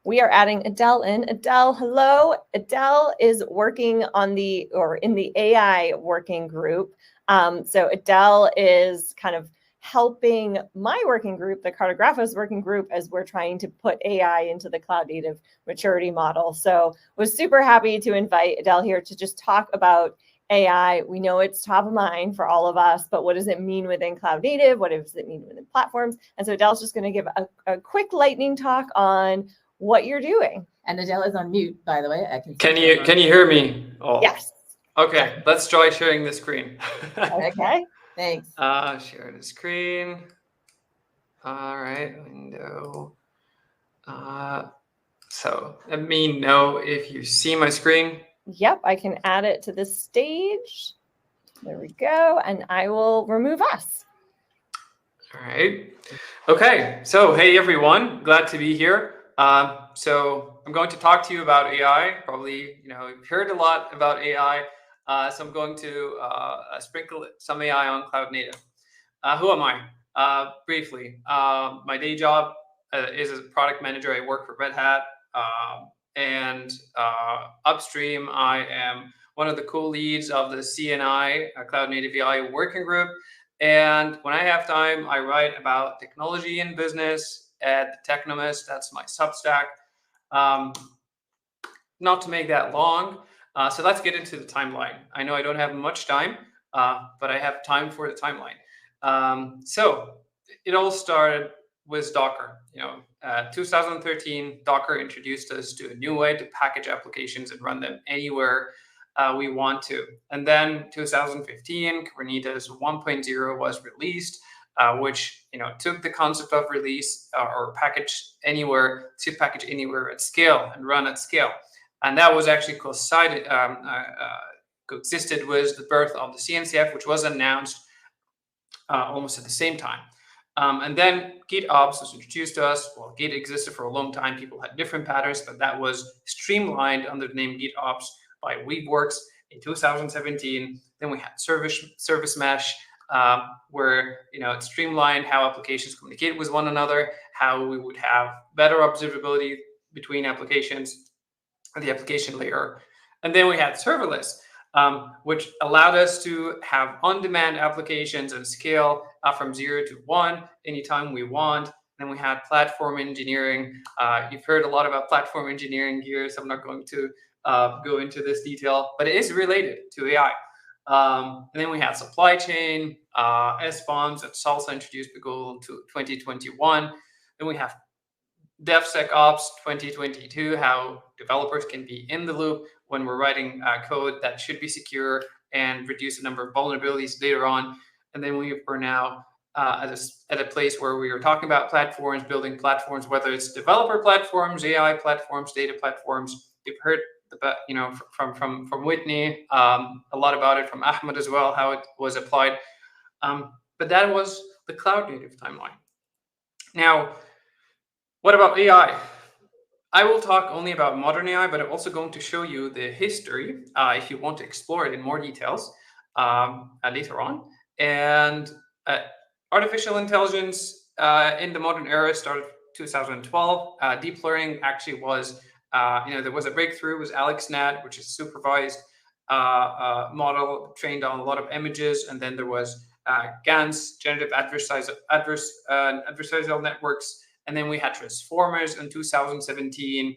we are adding Adel in. Adel, hello. Adel is working on in the AI working group. So Adel is kind of helping my working group, the Cartographos working group, as we're trying to put AI into the cloud native maturity model. So was super happy to invite Adel here to just talk about AI. We know it's top of mind for all of us, but what does it mean within cloud native? What does it mean within platforms? And so Adel's just going to give a quick lightning talk on what you're doing. And Adel is on mute, by the way. Can you hear me? Oh. Yes. Okay, let's try sharing the screen. Okay. Thanks. Share the screen. All right, window. So let me know if you see my screen. Yep, I can add it to the stage. There we go, and I will remove us. All right. Okay, so hey everyone, glad to be here. So I'm going to talk to you about AI. Probably, you've heard a lot about AI. So I'm going to sprinkle some AI on cloud native. Who am I? Briefly, my day job is as a product manager. I work for Red Hat, and upstream, I am one of the co-leads of the CNI Cloud Native AI Working Group. And when I have time, I write about technology and business at The Technomist. That's my Substack. Not to make that long, so let's get into the timeline. I know I don't have much time, but I have time for the timeline. So it all started with Docker. 2013, Docker introduced us to a new way to package applications and run them anywhere we want to. And then 2015, Kubernetes 1.0 was released, which took the concept of release or package anywhere to package anywhere at scale and run at scale. And that was actually coexisted with the birth of the CNCF, which was announced almost at the same time. And then GitOps was introduced to us. Well, Git existed for a long time. People had different patterns, but that was streamlined under the name GitOps by Weaveworks in 2017. Then we had Service Mesh, where it streamlined how applications communicate with one another, how we would have better observability between applications, the application layer. And then we had serverless, which allowed us to have on-demand applications and scale from 0 to 1 anytime we want. Then we had platform engineering. You've heard a lot about platform engineering here, so I'm not going to go into this detail, but it is related to AI. And then we had supply chain, SBOMs that Salsa introduced the goal to 2021. Then we have DevSecOps 2022, how developers can be in the loop when we're writing code that should be secure and reduce the number of vulnerabilities later on. And then we are now at a place where we are talking about platforms, building platforms, whether it's developer platforms, AI platforms, data platforms. You've heard from Whitney a lot about it, from Ahmed as well, how it was applied. But that was the cloud native timeline. Now, what about AI? I will talk only about modern AI, but I'm also going to show you the history if you want to explore it in more details later on. And artificial intelligence in the modern era started 2012. Deep learning actually was, there was a breakthrough with AlexNet, which is a supervised model trained on a lot of images. And then there was GANs, generative adversarial networks. And then we had transformers in 2017,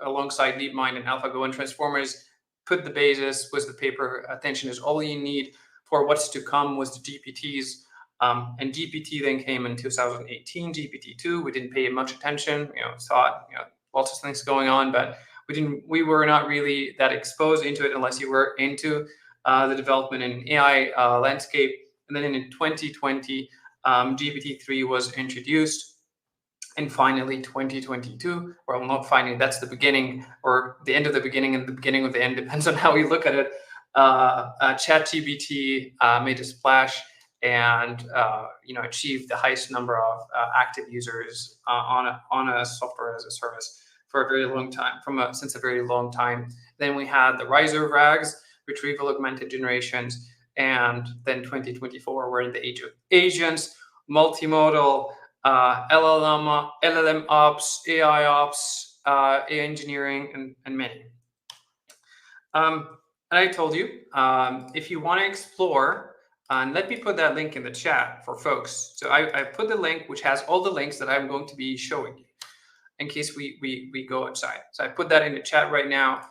alongside DeepMind and AlphaGo. And transformers put the basis, was the paper, attention is all you need for what's to come, was the GPTs. And GPT then came in 2018, GPT-2. We didn't pay much attention, thought, lots of things going on, but we were not really that exposed into it unless you were into the development in AI landscape. And then in 2020, GPT-3 was introduced. And finally, 2022, well, not finally, that's the beginning or the end of the beginning and the beginning of the end, depends on how we look at it. ChatGPT made a splash and achieved the highest number of active users on a software as a service for a very long time, since a very long time. Then we had the rise of RAGs, retrieval augmented generations, and then 2024, we're in the age of agents, multimodal LLM ops, AI ops, AI engineering, and many. And I told you, if you want to explore, and let me put that link in the chat for folks. So I put the link, which has all the links that I'm going to be showing you in case we go outside. So I put that in the chat right now.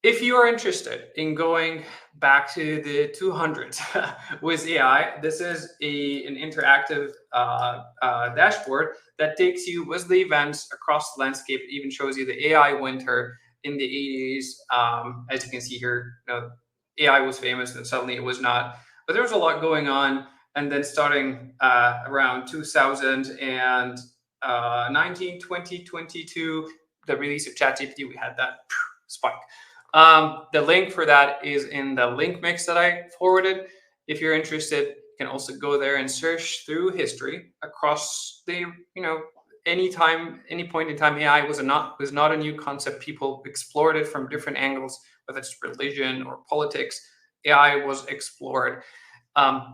If you are interested in going back to the 200s with AI, this is an interactive dashboard that takes you with the events across the landscape. It even shows you the AI winter in the 80s. As you can see here, AI was famous and suddenly it was not. But there was a lot going on. And then starting around 2019, 20, 22, the release of ChatGPT, we had that spike. The link for that is in the link mix that I forwarded. If you're interested, you can also go there and search through history across the, any point in time, AI was not a new concept. People explored it from different angles, whether it's religion or politics. AI was explored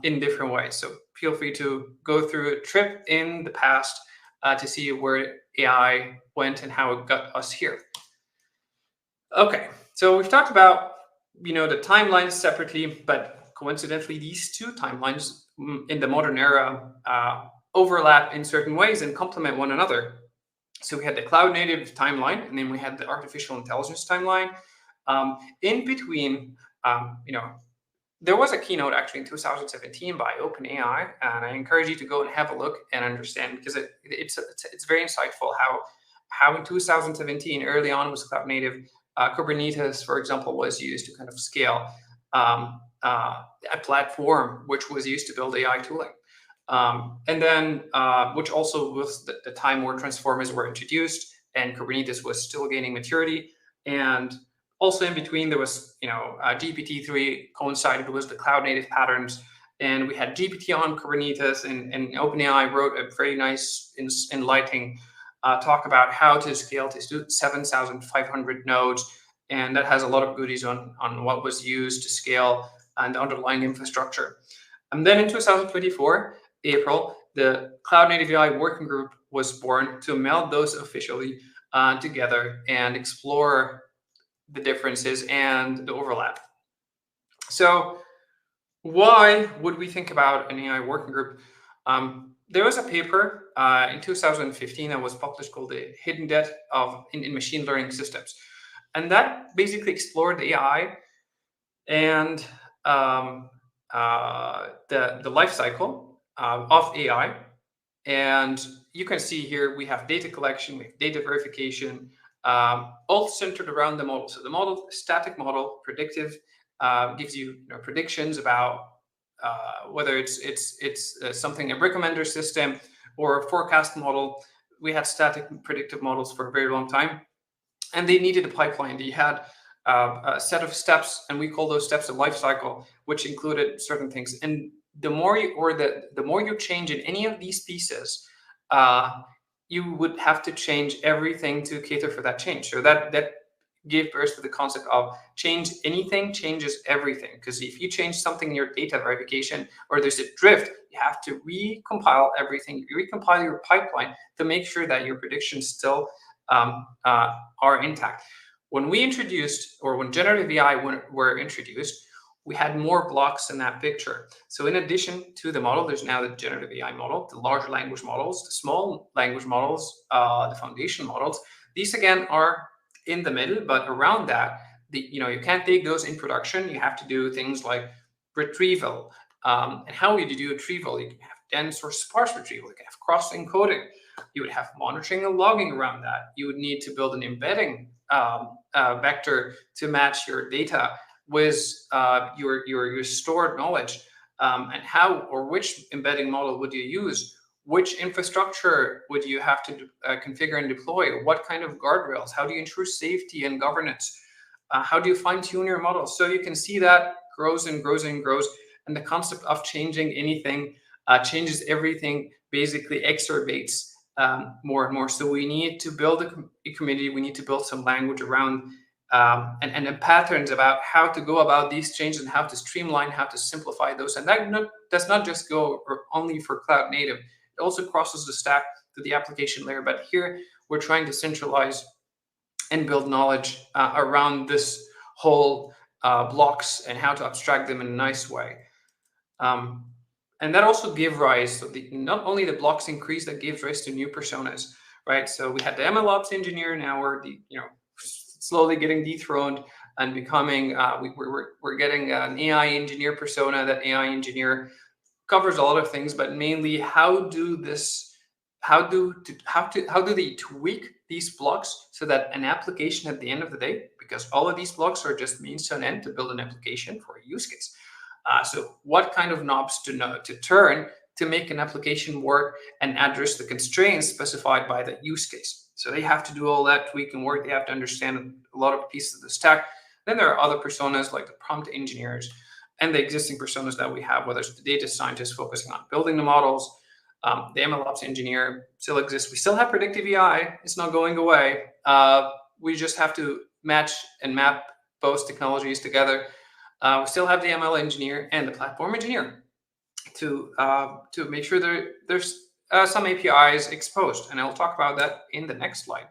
in different ways. So feel free to go through a trip in the past to see where AI went and how it got us here. Okay, so we've talked about the timelines separately, but coincidentally, these two timelines in the modern era overlap in certain ways and complement one another. So we had the cloud native timeline, and then we had the artificial intelligence timeline. In between, there was a keynote actually in 2017 by OpenAI, and I encourage you to go and have a look and understand, because it's very insightful how in 2017, early on with cloud native, Kubernetes, for example, was used to kind of scale a platform which was used to build AI tooling. And then, which also was the time where transformers were introduced and Kubernetes was still gaining maturity. And also in between, there was, GPT-3 coincided with the cloud native patterns. And we had GPT on Kubernetes, and OpenAI wrote a very nice, enlightening talk about how to scale to 7,500 nodes. And that has a lot of goodies on what was used to scale and the underlying infrastructure. And then in 2024, April, the Cloud Native AI Working Group was born to meld those officially together and explore the differences and the overlap. So why would we think about an AI working group? There was a paper in 2015 that was published called The Hidden Debt in Machine Learning Systems. And that basically explored the AI and the life cycle of AI. And you can see here we have data collection, we have data verification, all centered around the model. So the model, static model, predictive, gives you, predictions about whether it's something, a recommender system or a forecast model. We had static predictive models for a very long time, and they needed a pipeline. They had a set of steps, and we call those steps a life cycle, which included certain things. And the more you change in any of these pieces, you would have to change everything to cater for that change. So that gave birth to the concept of change anything changes everything. Because if you change something in your data verification or there's a drift, you have to recompile everything. You recompile your pipeline to make sure that your predictions still are intact. When we introduced, or when generative AI were introduced, we had more blocks in that picture. So in addition to the model, there's now the generative AI model, the large language models, the small language models, the foundation models. These again are in the middle, but around that, you can't take those in production. You have to do things like retrieval. And how would you do retrieval? You can have dense or sparse retrieval. You can have cross encoding. You would have monitoring and logging around that. You would need to build an embedding vector to match your data with your stored knowledge, and how or which embedding model would you use? Which infrastructure would you have to configure and deploy? What kind of guardrails? How do you ensure safety and governance? How do you fine tune your models? So you can see that grows and grows and grows. And the concept of changing anything changes everything, basically exacerbates more and more. So we need to build a community. We need to build some language around and the patterns about how to go about these changes and how to streamline, how to simplify those. And that does not just go only for cloud native. It also crosses the stack to the application layer, but here we're trying to centralize and build knowledge around this whole blocks and how to abstract them in a nice way. And that also gave rise, so not only the blocks increase, that gave rise to new personas, right? So we had the MLOps engineer, now we're slowly getting dethroned and becoming, we're getting an AI engineer persona. That AI engineer covers a lot of things, but mainly how do they tweak these blocks so that an application at the end of the day, because all of these blocks are just means to an end to build an application for a use case. So what kind of knobs to turn to make an application work and address the constraints specified by the use case. So they have to do all that tweak and work. They have to understand a lot of pieces of the stack. Then there are other personas like the prompt engineers and the existing personas that we have, whether it's the data scientist focusing on building the models, the MLOps engineer still exists. We still have predictive AI. It's not going away. We just have to match and map both technologies together. We still have the ML engineer and the platform engineer to make sure there's some APIs exposed. And I'll talk about that in the next slide.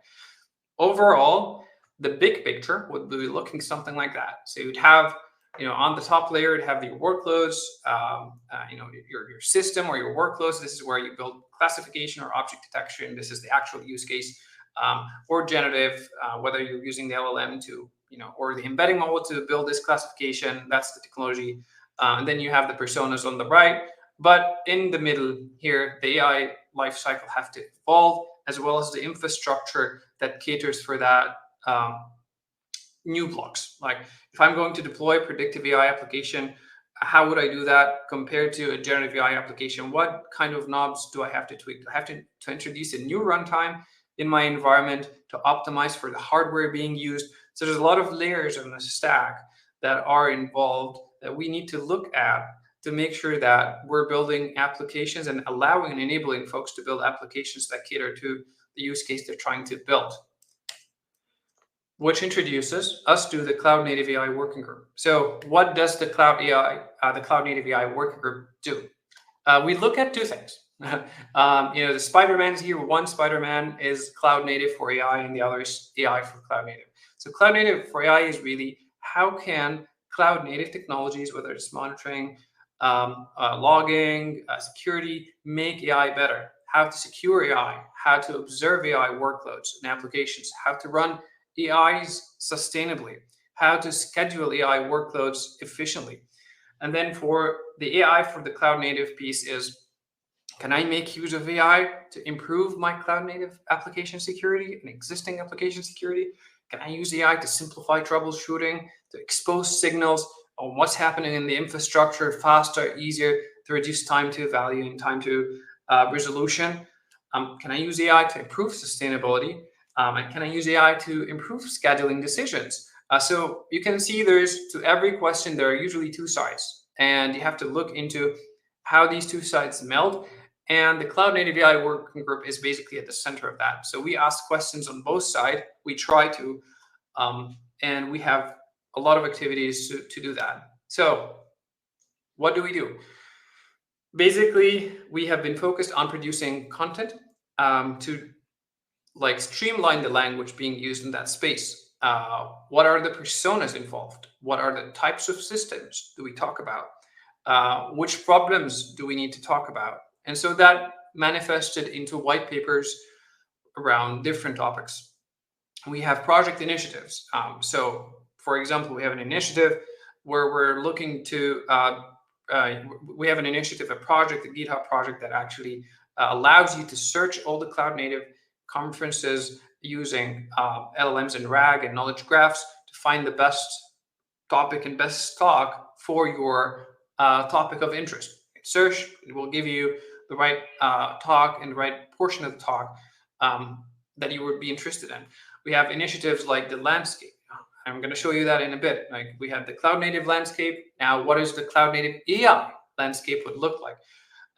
Overall, the big picture would be looking something like that. So you'd have, on the top layer, you'd have your workloads, your system or your workloads. This is where you build classification or object detection. This is the actual use case, or generative, whether you're using the LLM to, or the embedding model to build this classification. That's the technology. And then you have the personas on the right. But in the middle here, the AI lifecycle have to evolve, as well as the infrastructure that caters for that new blocks. Like if I'm going to deploy a predictive AI application, how would I do that compared to a generative AI application? What kind of knobs do I have to tweak? Do I have to introduce a new runtime in my environment to optimize for the hardware being used? So there's a lot of layers in the stack that are involved that we need to look at to make sure that we're building applications and allowing and enabling folks to build applications that cater to the use case they're trying to build. Which introduces us to the Cloud Native AI Working Group. So what does the Cloud Native AI Working Group do? We look at two things. The Spider-Man's here. One Spider-Man is Cloud Native for AI, and the other is AI for Cloud Native. So Cloud Native for AI is really how can Cloud Native technologies, whether it's monitoring, logging, security, make AI better. How to secure AI, how to observe AI workloads and applications, how to run AIs sustainably, how to schedule AI workloads efficiently. And then for the AI for the cloud native piece is, can I make use of AI to improve my cloud native application security and existing application security? Can I use AI to simplify troubleshooting, to expose signals on what's happening in the infrastructure faster, easier, to reduce time to value and time to resolution? Can I use AI to improve sustainability? And can I use AI to improve scheduling decisions? So you can see to every question, there are usually two sides. And you have to look into how these two sides meld. And the Cloud Native AI Working Group is basically at the center of that. So we ask questions on both sides. We try to, and we have a lot of activities to do that. So what do we do? Basically, we have been focused on producing content to streamline the language being used in that space. What are the personas involved? What are the types of systems do we talk about? Which problems do we need to talk about? And so that manifested into white papers around different topics. We have project initiatives. So for example, we have an initiative where we're looking to, we have an initiative, a project, a GitHub project that actually allows you to search all the cloud native conferences using LLMs and RAG and knowledge graphs to find the best topic and best talk for your topic of interest. Search, it will give you the right talk and the right portion of the talk that you would be interested in. We have initiatives like the landscape. I'm going to show you that in a bit. Like we have the cloud native landscape. Now, what is the cloud native AI landscape would look like?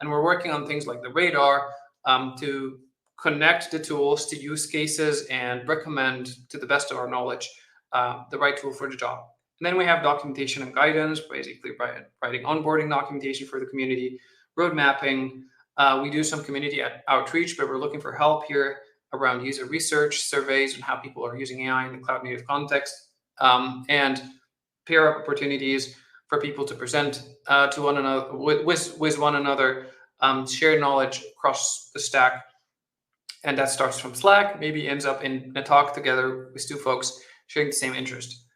And we're working on things like the radar to connect the tools to use cases and recommend, to the best of our knowledge, the right tool for the job. And then we have documentation and guidance, basically writing onboarding documentation for the community, road mapping, We do some community outreach, but we're looking for help here around user research, surveys, and how people are using AI in the cloud native context, and peer opportunities for people to present to one another with one another, share knowledge across the stack. And that starts from Slack, maybe ends up in a talk together with two folks sharing the same interest.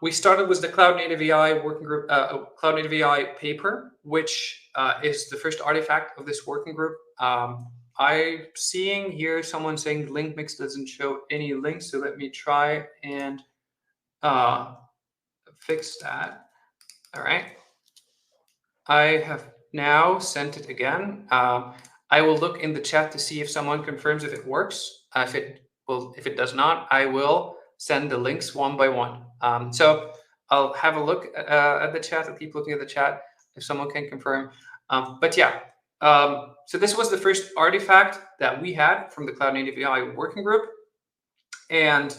We started with the Cloud Native AI Working Group, Cloud Native AI paper, which is the first artifact of this working group. I'm seeing here someone saying the link mix doesn't show any links, so let me try and fix that. All right. I have now sent it again. I will look in the chat to see if someone confirms if it works. If it does not, I will send the links one by one. So I'll have a look at the chat. I'll keep looking at the chat if someone can confirm. But yeah, so this was the first artifact that we had from the Cloud Native AI Working Group. And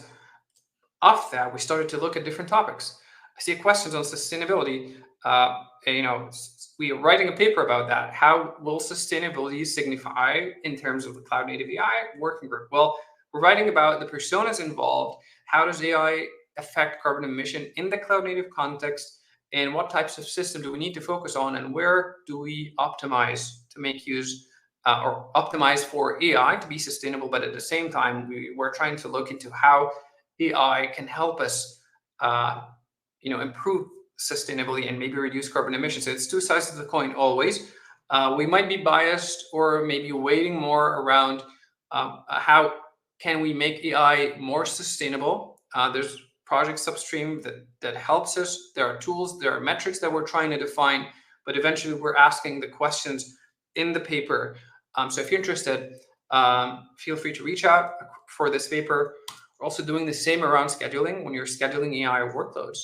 off that, we started to look at different topics. I see questions on sustainability. We are writing a paper about that. How will sustainability signify in terms of the Cloud Native AI Working Group? Well, we're writing about the personas involved. How does AI affect carbon emission in the cloud native context? And what types of systems do we need to focus on? And where do we optimize to make use or optimize for AI to be sustainable? But at the same time, we're trying to look into how AI can help us improve sustainability and maybe reduce carbon emissions. So it's two sides of the coin always. We might be biased or maybe weighting more around how can we make AI more sustainable. There's projects upstream that helps us. There are tools, there are metrics that we're trying to define, but eventually we're asking the questions in the paper. So if you're interested, feel free to reach out for this paper. We're also doing the same around scheduling. When you're scheduling AI workloads,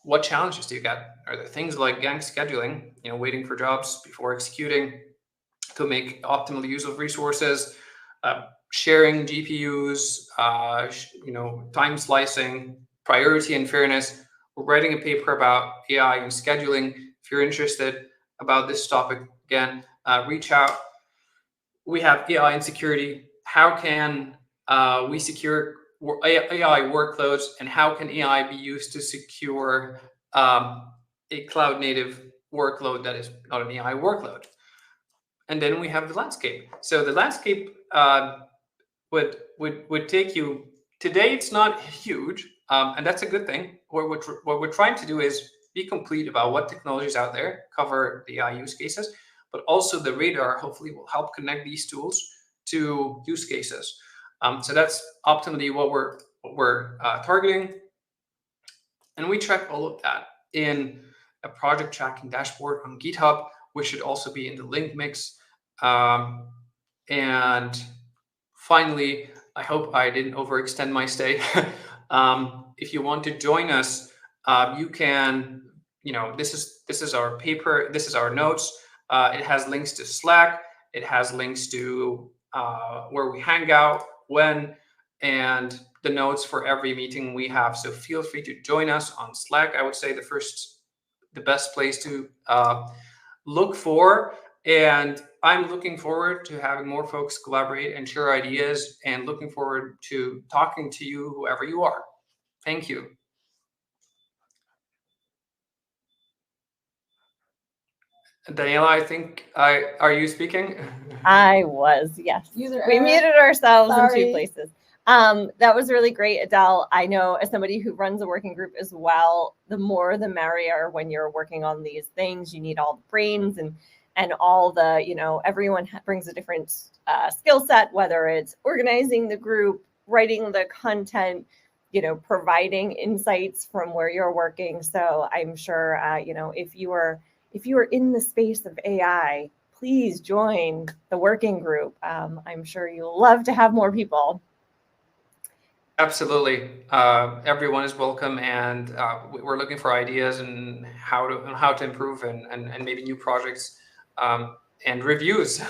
what challenges do you get? Are there things like gang scheduling, waiting for jobs before executing to make optimal use of resources, sharing GPUs, time slicing, priority and fairness? We're writing a paper about AI and scheduling. If you're interested about this topic, again, reach out. We have AI and security. How can we secure AI workloads, and how can AI be used to secure a cloud native workload that is not an AI workload? And then we have the landscape. So the landscape would take you today. It's not huge, and that's a good thing. What we're trying to do is be complete about what technologies out there, cover the AI use cases, but also the radar hopefully will help connect these tools to use cases. So that's optimally what we're targeting, and we track all of that in a project tracking dashboard on GitHub, which should also be in the link mix. And finally, I hope I didn't overextend my stay. If you want to join us, you can. This is our paper. This is our notes. It has links to Slack. It has links to where we hang out, when, and the notes for every meeting we have. So feel free to join us on Slack. I would say the best place to look for. And I'm looking forward to having more folks collaborate and share ideas, and looking forward to talking to you, whoever you are. Thank you. Daniela, I think are you speaking? I was, yes. We muted ourselves in two places. That was really great, Adel. I know as somebody who runs a working group as well, the more the merrier when you're working on these things. You need all the brains and all the, everyone brings a different skill set, whether it's organizing the group, writing the content, providing insights from where you're working. So I'm sure, if you are in the space of AI, please join the working group. I'm sure you'll love to have more people. Absolutely. Everyone is welcome, and we're looking for ideas and how to improve and maybe new projects and reviews.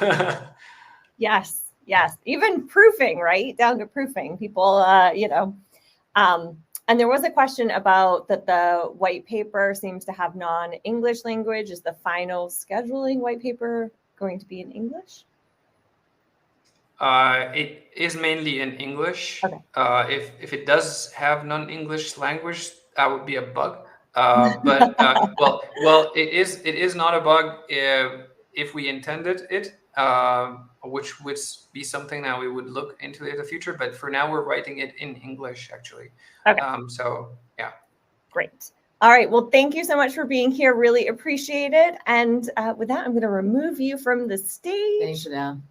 Yes. Even proofing, right? Down to proofing. People, And there was a question about that the white paper seems to have non-English language. Is the final scheduling white paper going to be in English? It is mainly in English. Okay. If it does have non-English language, that would be a bug. Well, it is not a bug if we intended it, which would be something that we would look into in the future. But for now, we're writing it in English, actually. Okay. So yeah. Great. All right. Well, thank you so much for being here. Really appreciate it. And with that, I'm going to remove you from the stage. Thanks, Adel.